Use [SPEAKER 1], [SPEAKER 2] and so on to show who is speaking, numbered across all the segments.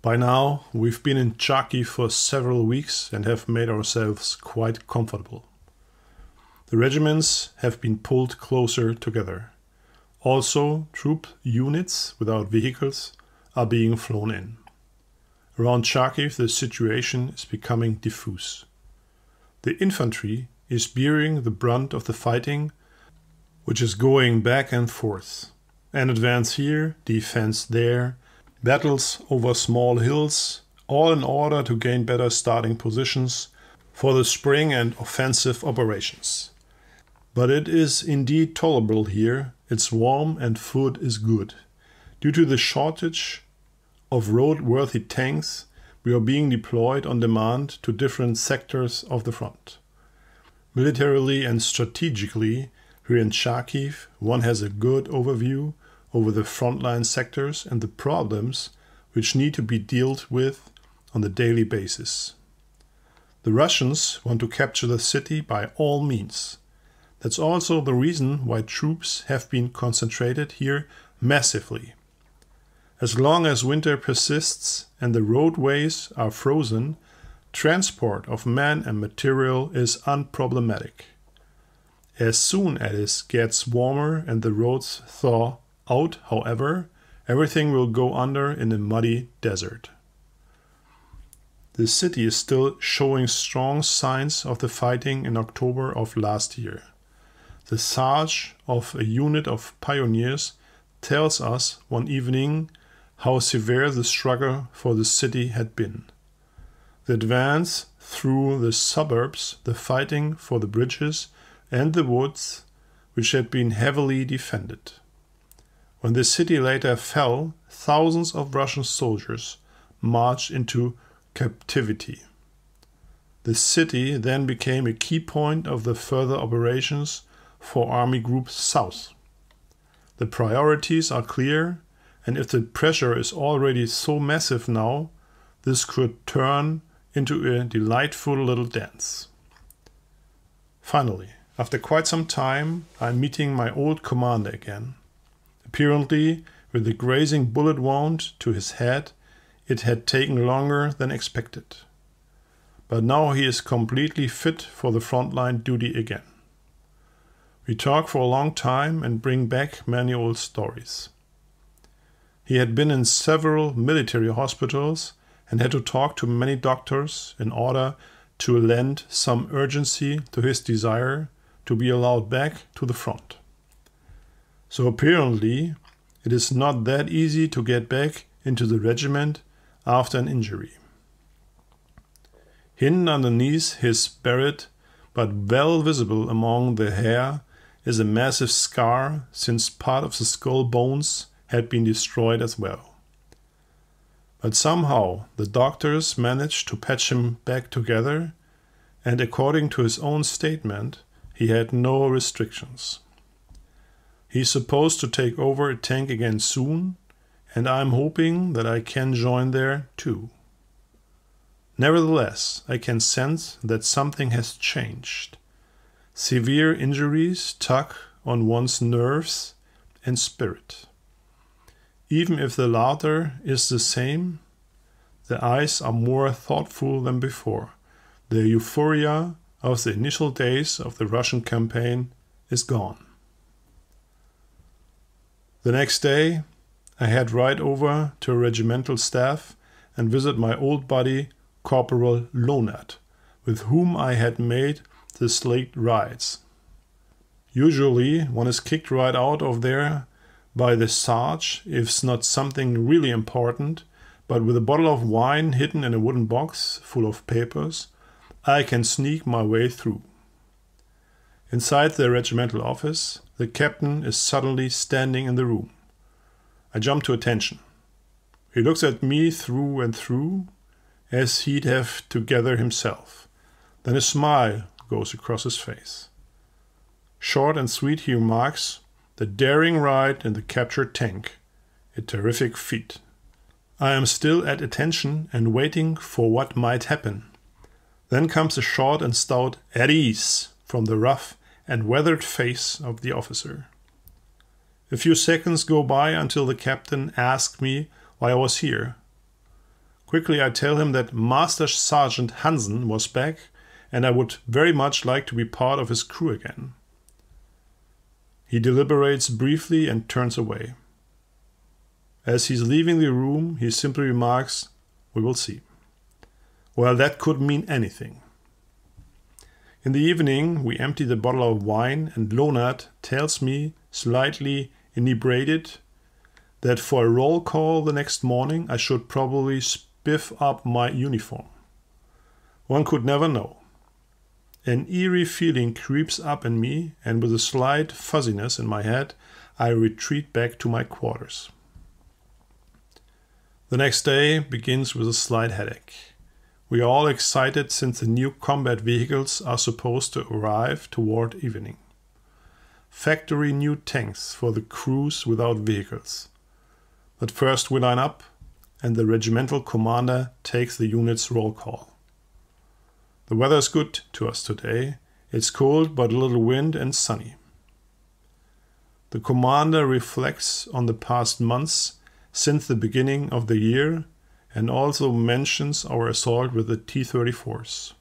[SPEAKER 1] By now, we've been in Kharkiv for several weeks and have made ourselves quite comfortable. The regiments have been pulled closer together. Also, troop units without vehicles are being flown in. Around Kharkiv, the situation is becoming diffuse. The infantry is bearing the brunt of the fighting, which is going back and forth. An advance here, defense there, battles over small hills, all in order to gain better starting positions for the spring and offensive operations. But it is indeed tolerable here, it's warm and food is good. Due to the shortage of road-worthy tanks, we are being deployed on demand to different sectors of the front. Militarily and strategically, here in Kharkiv, one has a good overview over the frontline sectors and the problems which need to be dealt with on a daily basis. The Russians want to capture the city by all means. That's also the reason why troops have been concentrated here massively. As long as winter persists and the roadways are frozen, transport of men and material is unproblematic. As soon as it gets warmer and the roads thaw out, however, everything will go under in a muddy desert. The city is still showing strong signs of the fighting in October of last year. The Sarge of a unit of pioneers tells us one evening how severe the struggle for the city had been. The advance through the suburbs, the fighting for the bridges and the woods, which had been heavily defended. When the city later fell, thousands of Russian soldiers marched into captivity. The city then became a key point of the further operations for Army Group South. The priorities are clear, and if the pressure is already so massive now, this could turn into a delightful little dance. Finally, after quite some time, I'm meeting my old commander again. Apparently, with a grazing bullet wound to his head, it had taken longer than expected. But now he is completely fit for the frontline duty again. We talk for a long time and bring back many old stories. He had been in several military hospitals and had to talk to many doctors in order to lend some urgency to his desire to be allowed back to the front. So apparently, it is not that easy to get back into the regiment after an injury. Hidden underneath his beret, but well visible among the hair, is a massive scar, since part of the skull bones had been destroyed as well. But somehow the doctors managed to patch him back together, and according to his own statement, he had no restrictions. He's supposed to take over a tank again soon, and I'm hoping that I can join there too. Nevertheless, I can sense that something has changed. Severe injuries tug on one's nerves and spirit. Even if the latter is the same, the eyes are more thoughtful than before. The euphoria of the initial days of the Russian campaign is gone. The next day, I head right over to a regimental staff and visit my old buddy, Corporal Lonat, with whom I had made the slate rides. Usually, one is kicked right out of there by the Sarge if it's not something really important, but with a bottle of wine hidden in a wooden box full of papers, I can sneak my way through. Inside the regimental office, the captain is suddenly standing in the room. I jump to attention. He looks at me through and through, as he'd have to gather himself. Then a smile goes across his face. Short and sweet, he remarks, "The daring ride in the captured tank. A terrific feat." I am still at attention and waiting for what might happen. Then comes a short and stout "at ease" from the rough and weathered face of the officer. A few seconds go by until the captain asks me why I was here. Quickly I tell him that Master Sergeant Hansen was back and I would very much like to be part of his crew again. He deliberates briefly and turns away. As he's leaving the room, he simply remarks, "We will see." Well, that could mean anything. In the evening, we empty the bottle of wine and Leonard tells me, slightly inebriated, that for a roll call the next morning I should probably spiff up my uniform. One could never know. An eerie feeling creeps up in me, and with a slight fuzziness in my head, I retreat back to my quarters. The next day begins with a slight headache. We are all excited since the new combat vehicles are supposed to arrive toward evening. Factory new tanks for the crews without vehicles. But first we line up, and the regimental commander takes the unit's roll call. The weather is good to us today. It's cold but a little wind and sunny. The commander reflects on the past months since the beginning of the year and also mentions our assault with the T-34s.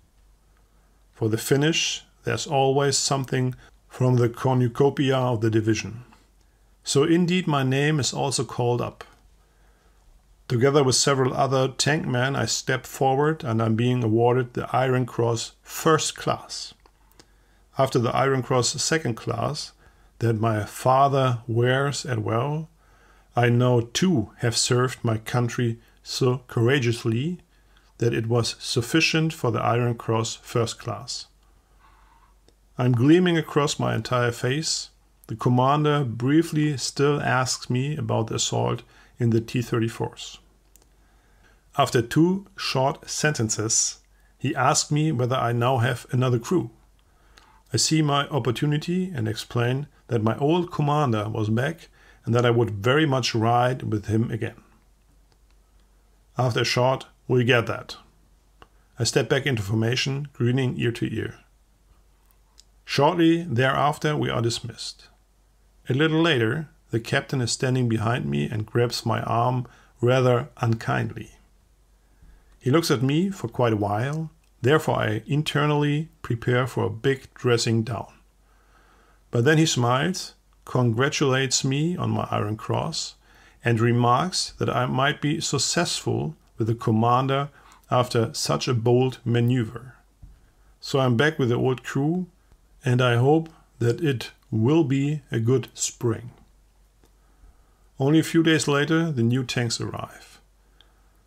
[SPEAKER 1] For the finish, there's always something from the cornucopia of the division. So indeed my name is also called up. Together with several other tank men, I step forward and I'm being awarded the Iron Cross First Class. After the Iron Cross Second Class, that my father wears as well, I now too have served my country so courageously that it was sufficient for the Iron Cross First Class. I'm gleaming across my entire face. The commander briefly still asks me about the assault in the T-34s. After 2 short sentences, he asks me whether I now have another crew. I see my opportunity and explain that my old commander was back and that I would very much ride with him again. After a short, "We get that." I step back into formation, grinning ear to ear. Shortly thereafter, we are dismissed. A little later, the captain is standing behind me and grabs my arm rather unkindly. He looks at me for quite a while, therefore I internally prepare for a big dressing down. But then he smiles, congratulates me on my Iron Cross, and remarks that I might be successful with the commander after such a bold maneuver. So I'm back with the old crew, and I hope that it will be a good spring. Only a few days later, the new tanks arrive.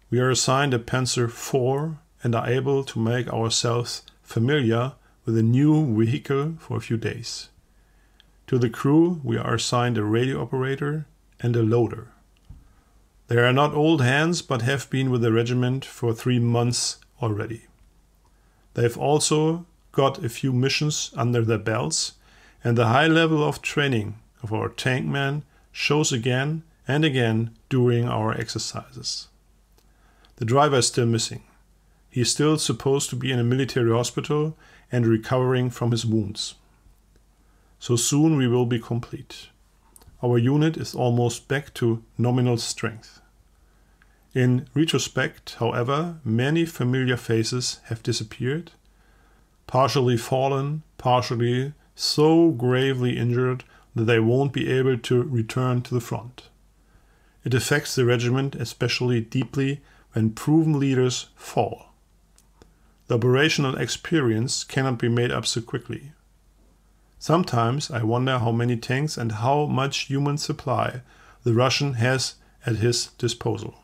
[SPEAKER 1] We are assigned a Panzer IV and are able to make ourselves familiar with a new vehicle for a few days. To the crew, we are assigned a radio operator and a loader. They are not old hands, but have been with the regiment for 3 months already. They've also got a few missions under their belts, and the high level of training of our tank men shows again and again during our exercises. The driver is still missing. He is still supposed to be in a military hospital and recovering from his wounds. So soon we will be complete. Our unit is almost back to nominal strength. In retrospect, however, many familiar faces have disappeared, partially fallen, partially so gravely injured that they won't be able to return to the front. It affects the regiment especially deeply when proven leaders fall. The operational experience cannot be made up so quickly. Sometimes I wonder how many tanks and how much human supply the Russian has at his disposal.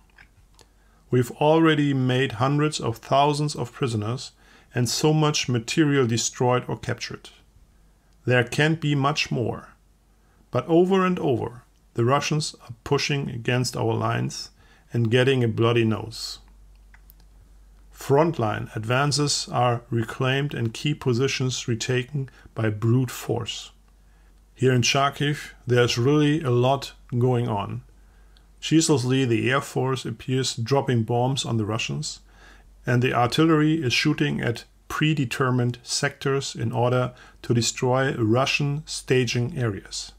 [SPEAKER 1] We've already made hundreds of thousands of prisoners and so much material destroyed or captured. There can't be much more. But over and over, the Russians are pushing against our lines and getting a bloody nose. Frontline advances are reclaimed and key positions retaken by brute force. Here in Kharkiv, there's really a lot going on. Ceaselessly, the Air Force appears dropping bombs on the Russians, and the artillery is shooting at predetermined sectors in order to destroy Russian staging areas.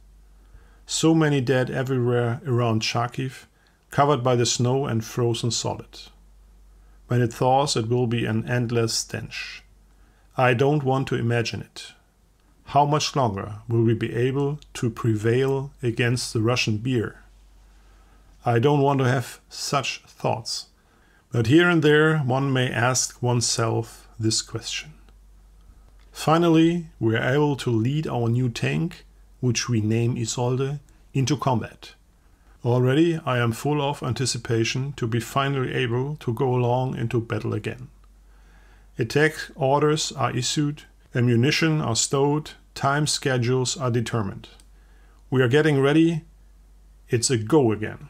[SPEAKER 1] So many dead everywhere around Kharkiv, covered by the snow and frozen solid. when it thaws it will be an endless stench. I don't want to imagine it. How much longer will we be able to prevail against the Russian beer? I don't want to have such thoughts. But here and there one may ask oneself this question. Finally, we are able to lead our new tank, which we name Isolde, into combat. Already I am full of anticipation to be finally able to go along into battle again. Attack orders are issued, ammunition are stowed, time schedules are determined. We are getting ready. It's a go again.